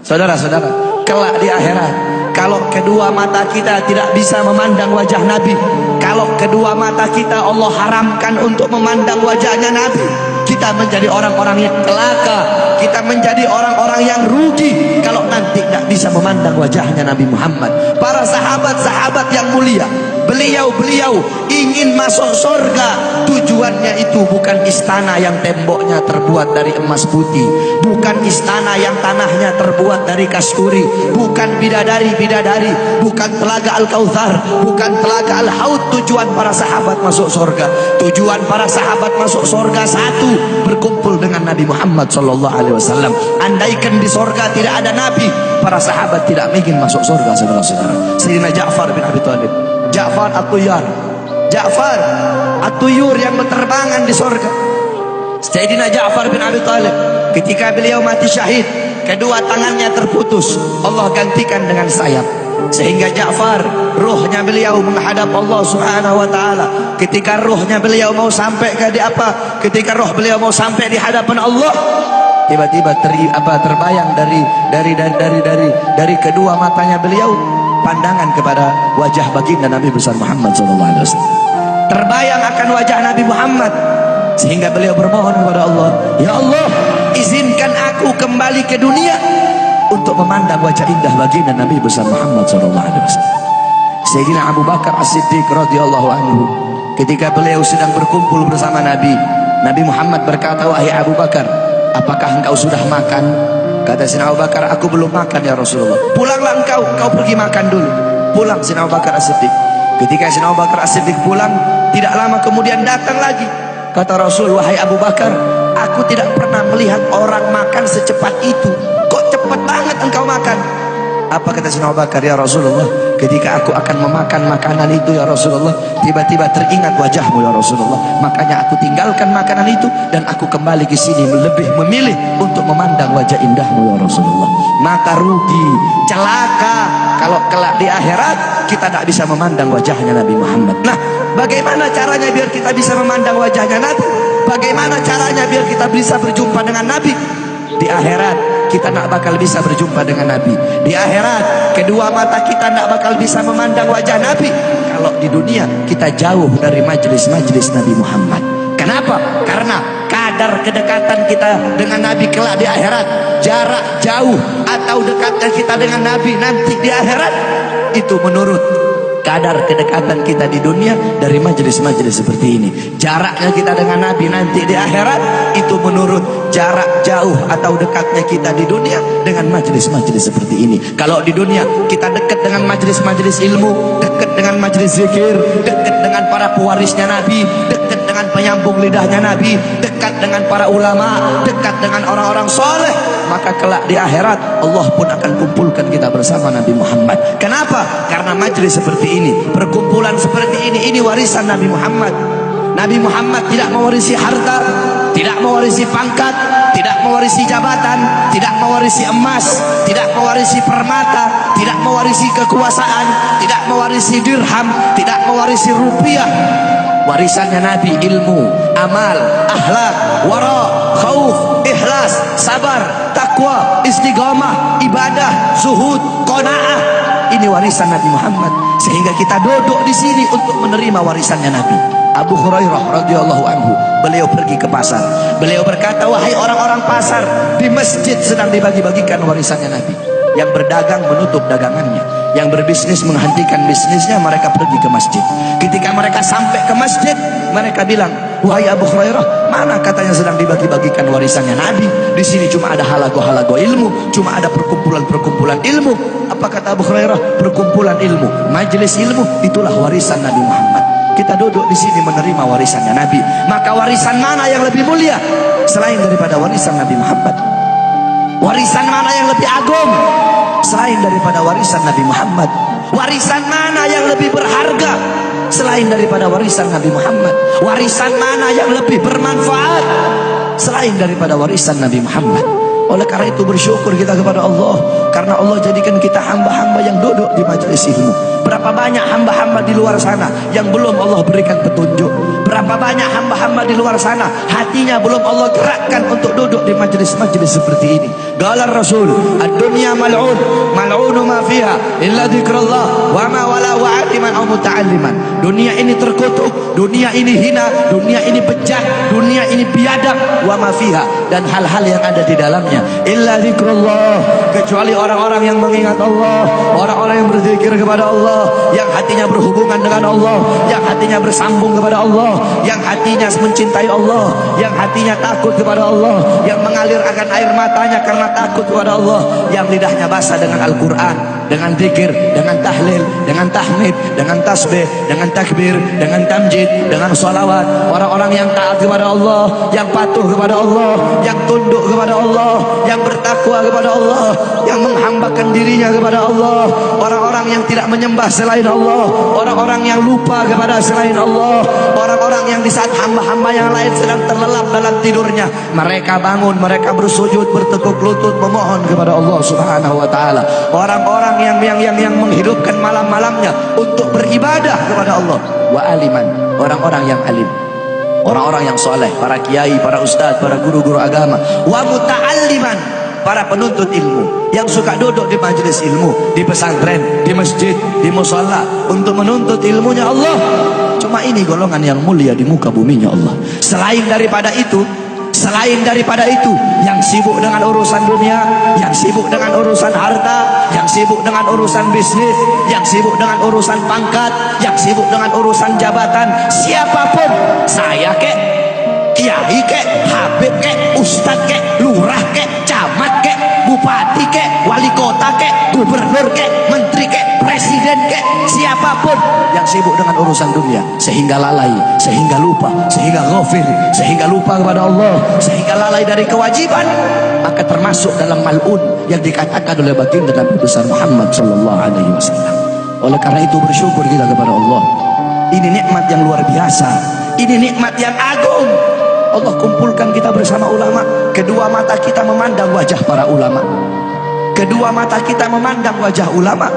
Saudara-saudara, kelak di akhirat, kalau kedua mata kita tidak bisa memandang wajah Nabi, kalau kedua mata kita Allah haramkan untuk memandang wajahnya Nabi, kita menjadi orang-orang yang celaka, kita menjadi orang-orang yang rugi kalau nanti tidak bisa memandang wajahnya Nabi Muhammad. Para sahabat-sahabat yang mulia, beliau ingin masuk surga. Tujuannya itu bukan istana yang temboknya terbuat dari emas putih, bukan istana yang tanahnya terbuat dari kasturi, bukan bidadari-bidadari, bukan telaga Al-Kautsar, bukan telaga Al-Haud. Tujuan para sahabat masuk surga, tujuan para sahabat masuk surga satu, berkumpul dengan Nabi Muhammad SAW. Andaikan di surga tidak ada Nabi, para sahabat tidak mungkin masuk surga. Saudara-saudara, Sayyidina Ja'far bin Abi Thalib, Ja'far At-Tuyur yang berterbangan di surga. Sayyidina Ja'far bin Abi Thalib, ketika beliau mati syahid, kedua tangannya terputus, Allah gantikan dengan sayap, sehingga Ja'far, ruhnya beliau menghadap Allah Subhanahu wa taala. Ketika ruhnya beliau mau sampai ketika roh beliau mau sampai di hadapan Allah, tiba-tiba terbayang dari kedua matanya beliau pandangan kepada wajah baginda Nabi besar Muhammad SAW. Terbayang akan wajah Nabi Muhammad, sehingga beliau bermohon kepada Allah, ya Allah, izinkan aku kembali ke dunia untuk memandang wajah indah baginda Nabi besar Muhammad SAW. Sayyidina Abu Bakar As-Siddiq radhiyallahu anhu, ketika beliau sedang berkumpul bersama Nabi Muhammad berkata, wahai Abu Bakar, apakah engkau sudah makan? Kata Sayyidina Abu Bakar, aku belum makan ya Rasulullah. Pulanglah engkau pergi makan dulu. Pulang Sayyidina Abu Bakar As-Siddiq. Ketika Sayyidina Abu Bakar As-Siddiq pulang, tidak lama kemudian datang lagi. Kata Rasul, wahai Abu Bakar, aku tidak pernah melihat orang makan secepat itu. Kok cepat banget engkau makan? Apa kata Sayyidina Abu Bakar, ya Rasulullah, ketika aku akan memakan makanan itu ya Rasulullah, tiba-tiba teringat wajahmu ya Rasulullah, makanya aku tinggalkan makanan itu dan aku kembali ke sini lebih memilih untuk memandang wajah indahmu ya Rasulullah. Maka rugi, celaka kalau kelak di akhirat kita tidak bisa memandang wajahnya Nabi Muhammad. Nah, bagaimana caranya biar kita bisa memandang wajahnya Nabi? Bagaimana caranya biar kita bisa berjumpa dengan Nabi? Di akhirat kita tidak bakal bisa berjumpa dengan Nabi. Di akhirat kedua mata kita tidak bakal bisa memandang wajah Nabi kalau di dunia kita jauh dari majelis-majelis Nabi Muhammad. Kenapa? Karena kadar kedekatan kita dengan Nabi kelak di akhirat, jarak jauh atau dekatnya kita dengan Nabi nanti di akhirat, itu menurut kadar kedekatan kita di dunia dari majelis-majelis seperti ini. Jaraknya kita dengan Nabi nanti di akhirat itu menurut jarak jauh atau dekatnya kita di dunia dengan majelis-majelis seperti ini. Kalau di dunia kita dekat dengan majelis-majelis ilmu, dekat dengan majelis zikir, dekat dengan para pewarisnya Nabi, dekat dengan penyambung lidahnya Nabi, dekat dengan para ulama, dekat dengan orang-orang soleh, maka kelak di akhirat Allah pun akan kumpulkan kita bersama Nabi Muhammad. Kenapa? Karena majelis seperti ini, perkumpulan seperti ini warisan Nabi Muhammad. Nabi Muhammad tidak mewarisi harta, tidak mewarisi pangkat, tidak mewarisi jabatan, tidak mewarisi emas, tidak mewarisi permata, tidak mewarisi kekuasaan, tidak mewarisi dirham, tidak mewarisi rupiah. Warisannya Nabi ilmu, amal, akhlak, wara, khauf, ikhlas, sabar, takwa, istiqamah, ibadah, zuhud, qanaah. Ini warisan Nabi Muhammad, sehingga kita duduk di sini untuk menerima warisannya Nabi. Abu Hurairah radhiyallahu anhu, beliau pergi ke pasar. Beliau berkata, wahai orang-orang pasar, di masjid sedang dibagi-bagikan warisannya Nabi. Yang berdagang menutup dagangannya, yang berbisnis menghentikan bisnisnya, mereka pergi ke masjid. Ketika mereka sampai ke masjid, mereka bilang, wahai Abu Hurairah, mana katanya sedang dibagi-bagikan warisannya Nabi? Di sini cuma ada halago-halago ilmu, cuma ada perkumpulan-perkumpulan ilmu. Apa kata Abu Hurairah? Perkumpulan ilmu, majelis ilmu, itulah warisan Nabi Muhammad. Kita duduk di sini menerima warisannya Nabi. Maka warisan mana yang lebih mulia selain daripada warisan Nabi Muhammad? Warisan mana yang lebih agung selain daripada warisan Nabi Muhammad? Warisan mana yang lebih berharga selain daripada warisan Nabi Muhammad? Warisan mana yang lebih bermanfaat selain daripada warisan Nabi Muhammad? Oleh karena itu bersyukur kita kepada Allah, karena Allah jadikan kita hamba-hamba yang duduk di majelis ilmu. Berapa banyak hamba-hamba di luar sana yang belum Allah berikan petunjuk, Berapa banyak hamba-hamba di luar sana hatinya belum Allah gerakkan untuk duduk di majelis-majelis seperti ini. Qala Rasul, ad-dunya mal'un, mal'unu ma fiha illa dzikrullah wa ma wala wa'aliman aw muta'alliman. Dunia ini terkutuk, dunia ini hina, dunia ini bejat, dunia ini biadab, wa ma fiha, dan hal-hal yang ada di dalamnya illa dzikrullah, kecuali orang-orang yang mengingat Allah, orang-orang yang berzikir kepada Allah, yang hatinya berhubungan dengan Allah, yang hatinya bersambung kepada Allah, yang hatinya mencintai Allah, yang hatinya takut kepada Allah, yang mengalir akan air matanya karena takut kepada Allah, yang lidahnya basah dengan Al-Quran, dengan zikir, dengan tahlil, dengan tahmid, dengan tasbih, dengan takbir, dengan tamjid, dengan salawat. Orang-orang yang taat kepada Allah, yang patuh kepada Allah, yang tunduk kepada Allah, yang bertakwa kepada Allah, yang menghambakan dirinya kepada Allah, orang-orang yang tidak menyembah selain Allah, orang-orang yang lupa kepada selain Allah, orang-orang yang di saat hamba-hamba yang lain sedang terlelap dalam tidurnya, mereka bangun, mereka bersujud, bertekuk lutut memohon kepada Allah Subhanahu wa taala. Orang-orang yang menghidupkan malam-malamnya untuk beribadah kepada Allah. Wa aliman, orang-orang yang alim, orang-orang yang soleh, para kiai, para ustadz, para guru-guru agama. Wa muta'alliman, para penuntut ilmu yang suka duduk di majelis ilmu, di pesantren, di masjid, di musalla untuk menuntut ilmunya Allah. Cuma ini golongan yang mulia di muka buminya Allah. Selain daripada itu, yang sibuk dengan urusan dunia, yang sibuk dengan urusan harta, yang sibuk dengan urusan bisnis, yang sibuk dengan urusan pangkat, yang sibuk dengan urusan jabatan, siapapun, saya kek, kiai kek, habib kek, ustad kek, lurah kek, camat kek, bupati kek, wali kota kek, gubernur kek, menteri kek, presiden kek, siapapun yang sibuk dengan urusan dunia sehingga lalai, sehingga lupa, sehingga ghafil, sehingga lupa kepada Allah, sehingga lalai dari kewajiban, maka termasuk dalam mal'un yang dikatakan oleh baginda Nabi besar Muhammad sallallahu alaihi wasallam. Oleh karena itu bersyukur kita kepada Allah. Ini nikmat yang luar biasa, ini nikmat yang agung. Allah kumpulkan kita bersama ulama. Kedua mata kita memandang wajah para ulama, kedua mata kita memandang wajah ulama.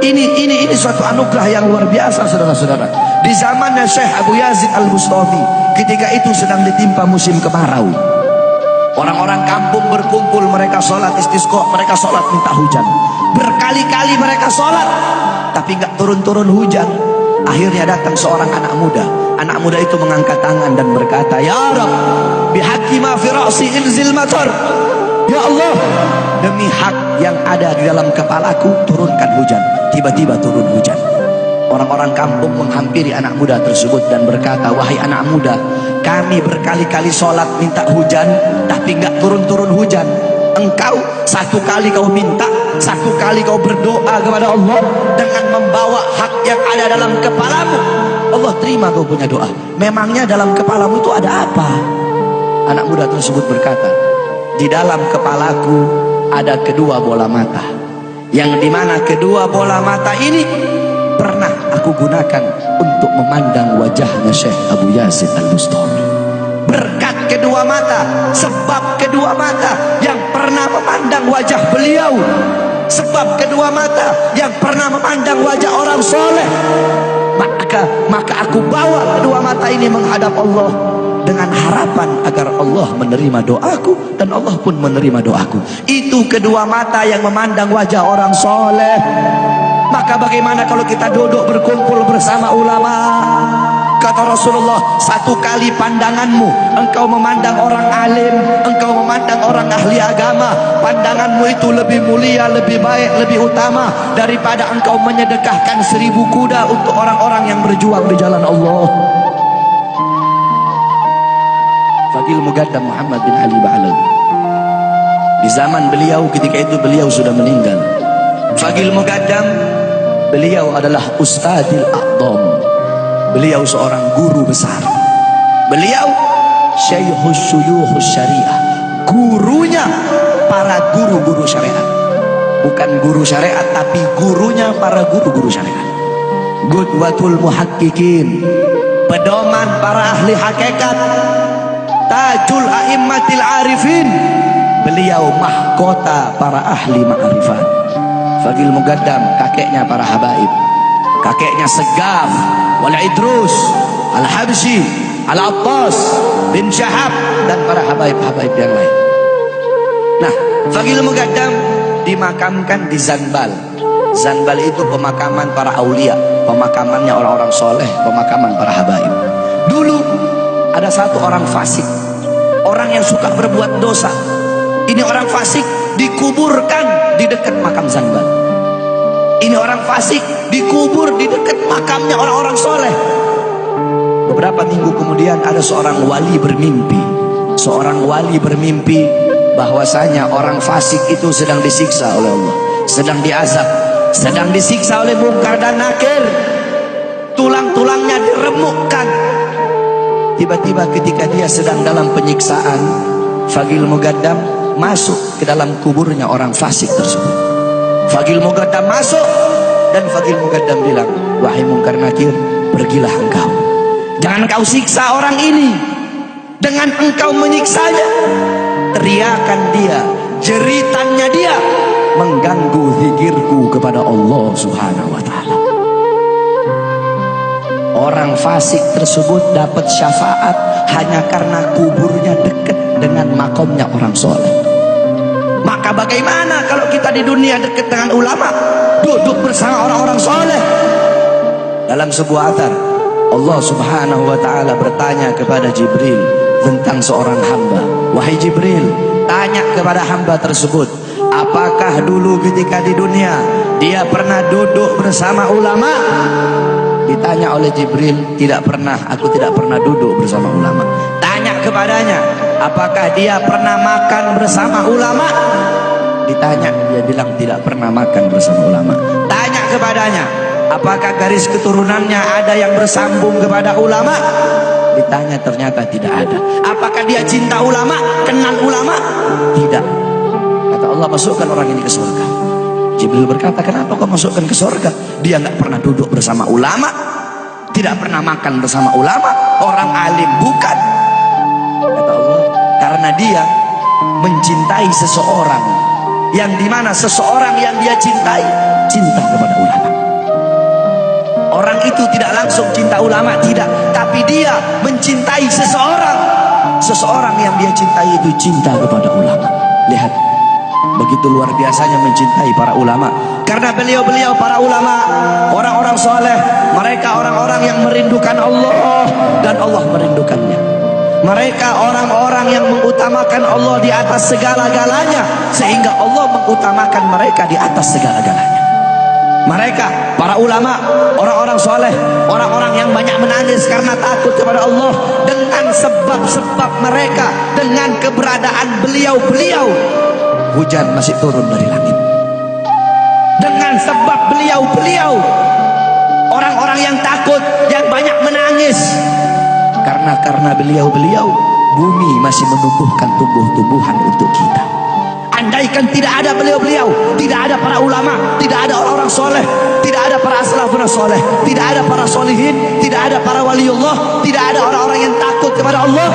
Ini suatu anugerah yang luar biasa, saudara-saudara. Di zamannya Syekh Abu Yazid Al-Bustami, ketika itu sedang ditimpa musim kemarau. Orang-orang kampung berkumpul, mereka sholat istisqa, mereka sholat minta hujan. Berkali-kali mereka sholat, tapi nggak turun-turun hujan. Akhirnya datang seorang anak muda. Anak muda itu mengangkat tangan dan berkata, Ya Rab, bihaqqi ma fi ra'si inzil matar. Ya Allah, demi hak yang ada di dalam kepalaku, turunkan hujan. Tiba-tiba turun hujan. Orang-orang kampung menghampiri anak muda tersebut dan berkata, wahai anak muda, kami berkali-kali sholat minta hujan, tapi nggak turun-turun hujan. Engkau satu kali kau minta, satu kali kau berdoa kepada Allah dengan membawa hak yang ada dalam kepalamu. Allah terima kau punya doa. Memangnya dalam kepalamu itu ada apa? Anak muda tersebut berkata, di dalam kepalaku ada kedua bola mata, yang dimana kedua bola mata ini pernah aku gunakan untuk memandang wajahnya Syekh Abu Yazid Al-Bustami. Berkat kedua mata, sebab kedua mata yang pernah memandang wajah beliau, sebab kedua mata yang pernah memandang wajah orang soleh, maka aku bawa kedua mata ini menghadap Allah dengan harapan agar Allah menerima doaku dan Allah pun menerima doaku. Itu kedua mata yang memandang wajah orang soleh. Maka bagaimana kalau kita duduk berkumpul bersama ulama? Kata Rasulullah, satu kali pandanganmu, engkau memandang orang alim, engkau memandang orang ahli agama, pandanganmu itu lebih mulia, lebih baik, lebih utama daripada engkau menyedekahkan 1000 kuda untuk orang-orang yang berjuang di jalan Allah. Faqih Muqaddam Muhammad bin Ali Ba'alawi, di zaman beliau, ketika itu beliau sudah meninggal. Faqih Muqaddam, beliau adalah Ustadzil A'dham. Beliau seorang guru besar. Beliau Syekhus Syuyukhus Syariah, gurunya para guru-guru syariat. Bukan guru syariat, tapi gurunya para guru-guru syariat. Qudwatul muhaqqiqin, pedoman para ahli hakikat. Tajul a'immatil arifin, beliau mahkota para ahli ma'rifat. Faqih Muqaddam, kakeknya para habaib, kakeknya Segaf wal Idrus Al-Habsyi, Al-Attas bin Syahab dan para habaib-habaib yang lain. Nah, Fagil Mugaddam dimakamkan di Zanbal. Zanbal itu pemakaman para aulia, pemakamannya orang-orang soleh, pemakaman para habaib. Dulu ada satu orang fasik, orang yang suka berbuat dosa. Ini orang fasik dikuburkan di dekat makam Zanbal. Ini orang fasik dikubur di dekat makamnya orang-orang soleh. Beberapa minggu kemudian ada seorang wali bermimpi. Seorang wali bermimpi bahwasanya orang fasik itu sedang disiksa oleh Allah, sedang diazab, sedang disiksa oleh Munkar dan Nakir. Tulang-tulangnya diremukkan. Tiba-tiba ketika dia sedang dalam penyiksaan, Fagil Mugaddam masuk ke dalam kuburnya orang fasik tersebut. Fagil Mugaddam masuk dan Fagil Mugaddam bilang, wahai Munkar Nakir, pergilah engkau. Jangan kau siksa orang ini. Dengan engkau menyiksanya, teriakan dia, jeritannya dia mengganggu zikirku kepada Allah Subhanahu wa ta'ala. Orang fasik tersebut dapat syafaat hanya karena kuburnya dekat dengan makomnya orang soleh. Maka bagaimana kalau kita di dunia dekat dengan ulama, duduk bersama orang-orang soleh? Dalam sebuah athar, Allah Subhanahu wa ta'ala bertanya kepada Jibril tentang seorang hamba. Wahai Jibril, tanya kepada hamba tersebut, apakah dulu ketika di dunia dia pernah duduk bersama ulama? Ditanya oleh Jibril, tidak pernah, aku tidak pernah duduk bersama ulama. Tanya kepadanya, apakah dia pernah makan bersama ulama? Ditanya, dia bilang tidak pernah makan bersama ulama. Tanya kepadanya, apakah garis keturunannya ada yang bersambung kepada ulama? Ditanya, ternyata tidak ada. Apakah dia cinta ulama, kenal ulama? Tidak. Kata Allah, masukkan orang ini ke surga. Jibril berkata, kenapa kau masukkan ke surga? Dia nggak pernah duduk bersama ulama, tidak pernah makan bersama ulama, orang alim bukan. Kata Allah, karena dia mencintai seseorang, yang dimana seseorang yang dia cintai cinta kepada ulama. Orang itu tidak langsung cinta ulama, tidak, tapi dia mencintai seseorang. Seseorang yang dia cintai itu cinta kepada ulama. Lihat, begitu luar biasanya mencintai para ulama. Karena beliau-beliau para ulama, orang-orang soleh, mereka orang-orang yang merindukan Allah dan Allah merindukannya. Mereka orang-orang yang mengutamakan Allah di atas segala-galanya, sehingga Allah mengutamakan mereka di atas segala-galanya. Mereka, para ulama, orang-orang soleh, orang-orang yang banyak menangis karena takut kepada Allah. Dengan sebab-sebab mereka, dengan keberadaan beliau-beliau, hujan masih turun dari langit. Dengan sebab beliau-beliau, orang-orang yang takut, yang banyak menangis, karena beliau-beliau, bumi masih menumbuhkan tumbuh-tumbuhan untuk kita. Andaikan tidak ada beliau-beliau, tidak ada para ulama, tidak ada orang-orang soleh, tidak ada para salafun soleh, tidak ada para solihin, tidak ada para waliullah, tidak ada orang-orang yang takut kepada Allah,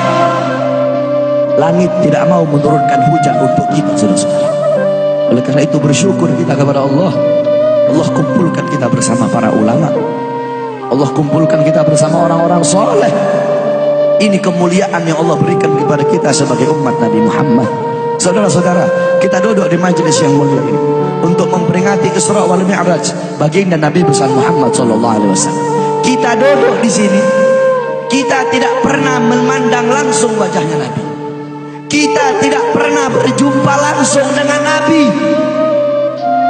langit tidak mau menurunkan hujan untuk kita, saudara-saudara. Oleh karena itu bersyukur kita kepada Allah. Allah kumpulkan kita bersama para ulama, Allah kumpulkan kita bersama orang-orang soleh. Ini kemuliaan yang Allah berikan kepada kita sebagai umat Nabi Muhammad. Saudara-saudara, kita duduk di majelis yang mulia ini untuk memperingati Isra wal Mi'raj baginda Nabi besar Muhammad SAW. Kita duduk di sini, kita tidak pernah memandang langsung wajahnya Nabi. Kita tidak pernah berjumpa langsung dengan Nabi.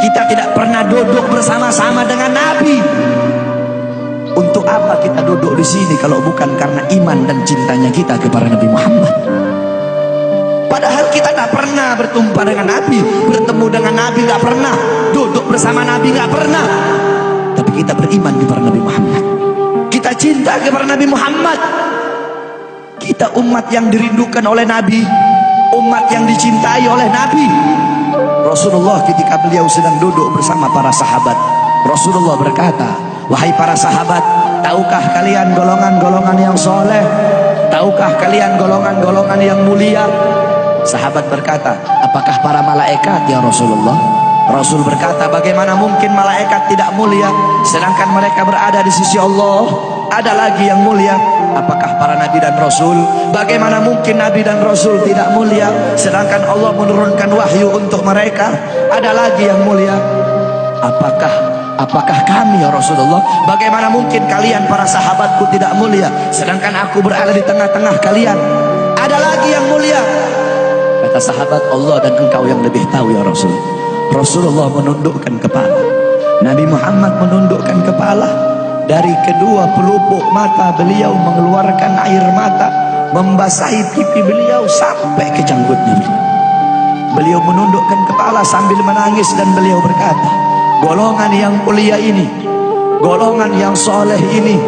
Kita tidak pernah duduk bersama-sama dengan Nabi. Untuk apa kita duduk di sini kalau bukan karena iman dan cintanya kita kepada Nabi Muhammad? Padahal kita tak pernah bertumpah dengan Nabi, bertemu dengan Nabi nggak pernah, duduk bersama Nabi nggak pernah. Tapi kita beriman kepada Nabi Muhammad. Kita cinta kepada Nabi Muhammad. Kita umat yang dirindukan oleh Nabi, umat yang dicintai oleh Nabi. Rasulullah ketika beliau sedang duduk bersama para sahabat, Rasulullah berkata, wahai para sahabat, tahukah kalian golongan-golongan yang soleh? Tahukah kalian golongan-golongan yang mulia? Sahabat berkata, apakah para malaikat ya Rasulullah? Rasul berkata, bagaimana mungkin malaikat tidak mulia sedangkan mereka berada di sisi Allah? Ada lagi yang mulia. Apakah para nabi dan rasul? Bagaimana mungkin nabi dan rasul tidak mulia, sedangkan Allah menurunkan wahyu untuk mereka? Ada lagi yang mulia. Apakah kami ya Rasulullah? Bagaimana mungkin kalian para sahabatku tidak mulia, sedangkan aku berada di tengah-tengah kalian? Ada lagi yang mulia. Kata sahabat, Allah dan engkau yang lebih tahu ya Rasul. Rasulullah menundukkan kepala, Nabi Muhammad menundukkan kepala. Dari kedua pelupuk mata beliau mengeluarkan air mata, membasahi pipi beliau sampai ke janggutnya beliau. Beliau menundukkan kepala sambil menangis dan beliau berkata, golongan yang mulia ini, golongan yang soleh ini,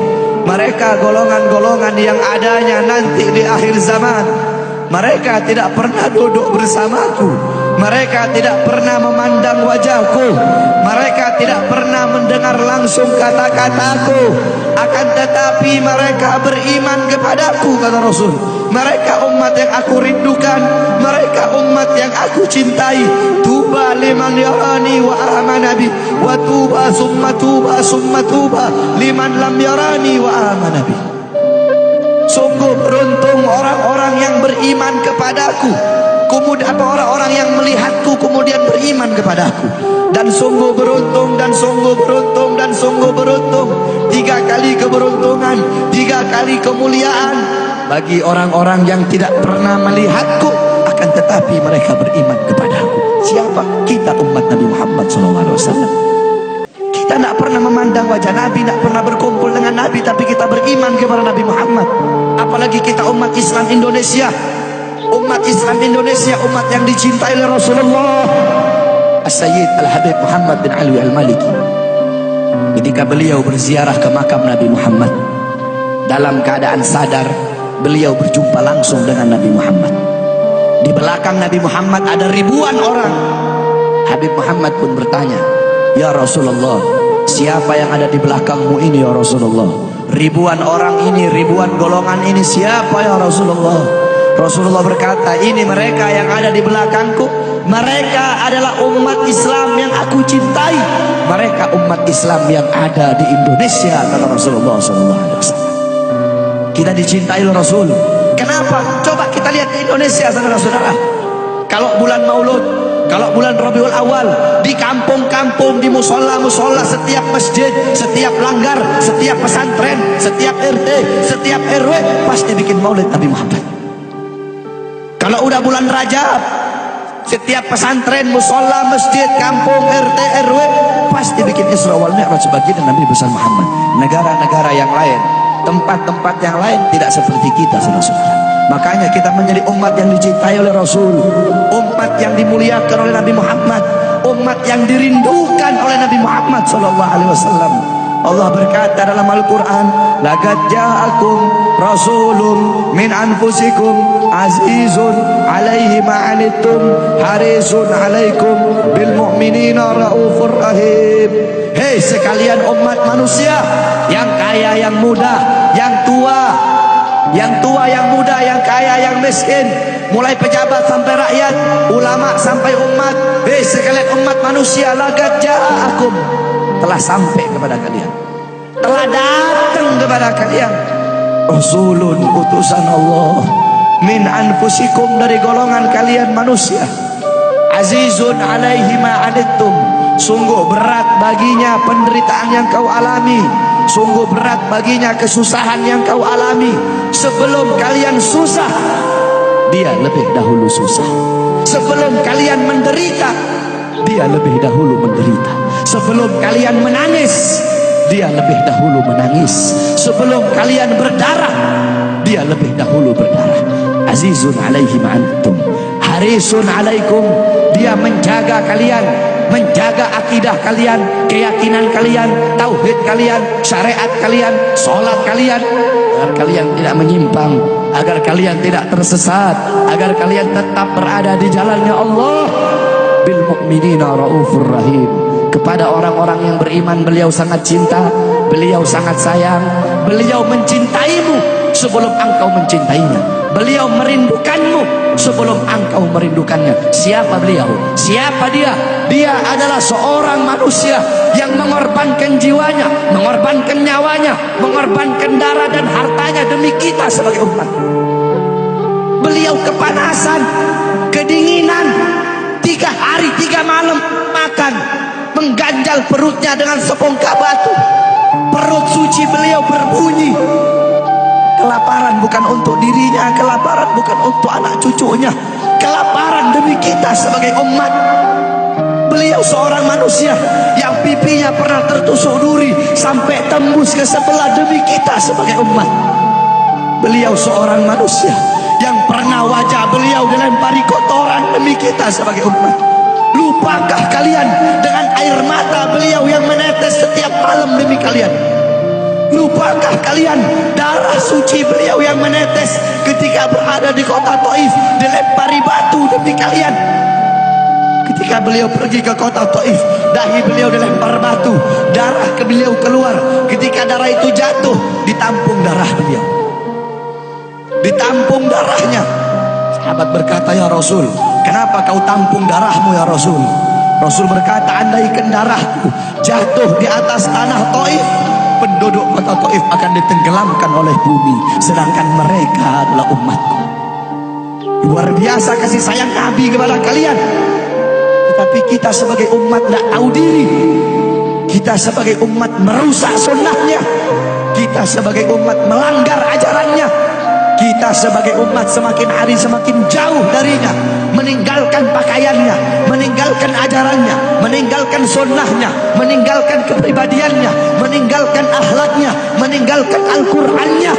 mereka golongan-golongan yang adanya nanti di akhir zaman. Mereka tidak pernah duduk bersamaku, mereka tidak pernah memandang wajahku, mereka tidak pernah mendengar langsung kata-kataku, akan tetapi mereka beriman kepadaku, kata Rasul. Mereka umat yang aku rindukan, mereka umat yang aku cintai. Tuba liman yarani wa amana bi, wa tuba summa tuba summa tuba liman lam yarani wa amana bi. Sungguh beruntung orang-orang yang beriman kepadaku, kemudian orang-orang yang melihatku kemudian beriman kepadaku. Dan sungguh beruntung, dan sungguh beruntung, dan sungguh beruntung. 3 kali keberuntungan, 3 kali kemuliaan bagi orang-orang yang tidak pernah melihatku, akan tetapi mereka beriman kepadaku. Siapa? Kita umat Nabi Muhammad SAW. Kita tidak pernah memandang wajah Nabi, tidak pernah berkumpul dengan Nabi, tapi kita beriman kepada Nabi Muhammad. Apalagi kita umat Islam Indonesia. Umat Islam Indonesia, umat yang dicintai oleh Rasulullah. As-Sayyid Al-Habib Muhammad bin Alwi Al-Maliki, ketika beliau berziarah ke makam Nabi Muhammad, dalam keadaan sadar, beliau berjumpa langsung dengan Nabi Muhammad. Di belakang Nabi Muhammad ada ribuan orang. Habib Muhammad pun bertanya, ya Rasulullah, siapa yang ada di belakangmu ini ya Rasulullah? Ribuan orang ini, ribuan golongan ini, siapa ya Rasulullah? Rasulullah berkata, ini mereka yang ada di belakangku. Mereka adalah umat Islam yang aku cintai. Mereka umat Islam yang ada di Indonesia, kata Rasulullah SAW. Kita dicintai oleh Rasul. Kenapa? Coba kita lihat di Indonesia, saudara-saudara. Kalau bulan Maulud, kalau bulan Rabiul Awal, di kampung-kampung, di musola-musola, setiap masjid, setiap langgar, setiap pesantren, setiap RT, setiap RW pasti bikin maulid Nabi Muhammad. Kalau udah bulan Rajab, setiap pesantren, musola, masjid, kampung, RT, RW pasti bikin Isra wal Mi'raj baginda Nabi besar Muhammad. Negara-negara yang lain, tempat-tempat yang lain tidak seperti kita, saudara-saudara. Makanya kita menjadi umat yang dicintai oleh Rasul, umat yang dimuliakan oleh Nabi Muhammad, umat yang dirindukan oleh Nabi Muhammad SAW. Allah berkata dalam Al-Quran, laqad ja'akum rasulun min anfusikum azizun alaihi ma'anittum harisun alaikum bil mu'minina raufur rahim. Hei sekalian umat manusia, yang kaya, yang muda, yang tua, yang muda, yang kaya, yang miskin, mulai pejabat sampai rakyat, ulama sampai umat. Hei sekalian umat manusia, laqad ja'akum, telah sampai kepada kalian, telah datang kepada kalian rasulun, utusan Allah, min anfusikum, dari golongan kalian manusia, azizun alaihi ma'anittum, sungguh berat baginya penderitaan yang kau alami, sungguh berat baginya kesusahan yang kau alami. Sebelum kalian susah, dia lebih dahulu susah. Sebelum kalian menderita, dia lebih dahulu menderita. Sebelum kalian menangis, dia lebih dahulu menangis. Sebelum kalian berdarah, dia lebih dahulu berdarah. Azizun alaihi ma'antum harisun alaikum, dia menjaga kalian, menjaga akidah kalian, keyakinan kalian, tauhid kalian, syariat kalian, sholat kalian, agar kalian tidak menyimpang, agar kalian tidak tersesat, agar kalian tetap berada di jalannya Allah. Bil mu'minina raufur rahim, kepada orang-orang yang beriman beliau sangat cinta, beliau sangat sayang, beliau mencintaimu sebelum engkau mencintainya. Beliau merindukanmu sebelum engkau merindukannya. Siapa beliau? Siapa dia? Dia adalah seorang manusia yang mengorbankan jiwanya, mengorbankan nyawanya, mengorbankan darah dan hartanya demi kita sebagai umat. Beliau kepanasan, kedinginan, 3 hari 3 malam makan, mengganjal perutnya dengan sebongkah batu. Perut suci beliau berbunyi. Kelaparan bukan untuk dirinya, kelaparan bukan untuk anak cucunya, kelaparan demi kita sebagai umat. Beliau seorang manusia yang pipinya pernah tertusuk duri sampai tembus ke sebelah demi kita sebagai umat. Beliau seorang manusia yang pernah wajah beliau dilempari kotoran demi kita sebagai umat. Lupakah kalian dengan air mata beliau yang menetes setiap malam demi kalian? Lupakah kalian darah suci beliau yang menetes ketika berada di kota Taif, dilempari batu demi kalian? Ketika beliau pergi ke kota Taif, dahi beliau dilempar batu, darah ke beliau keluar. Ketika darah itu jatuh, ditampung darah beliau, ditampung darahnya. Sahabat berkata, ya Rasul, kenapa kau tampung darahmu ya Rasul? Rasul berkata, andaikan darahku jatuh di atas tanah Taif, penduduk kota Taif akan ditenggelamkan oleh bumi, sedangkan mereka adalah umatku. Luar biasa kasih sayang Nabi kepada kalian. Tetapi kita sebagai umat tidak tahu diri. Kita sebagai umat merusak sunnahnya. Kita sebagai umat melanggar ajarannya. Kita sebagai umat semakin hari semakin jauh darinya, meninggalkan pakaiannya, meninggalkan ajarannya, meninggalkan sunnahnya, meninggalkan kepribadiannya, meninggalkan akhlaknya, meninggalkan Al-Qur'annya.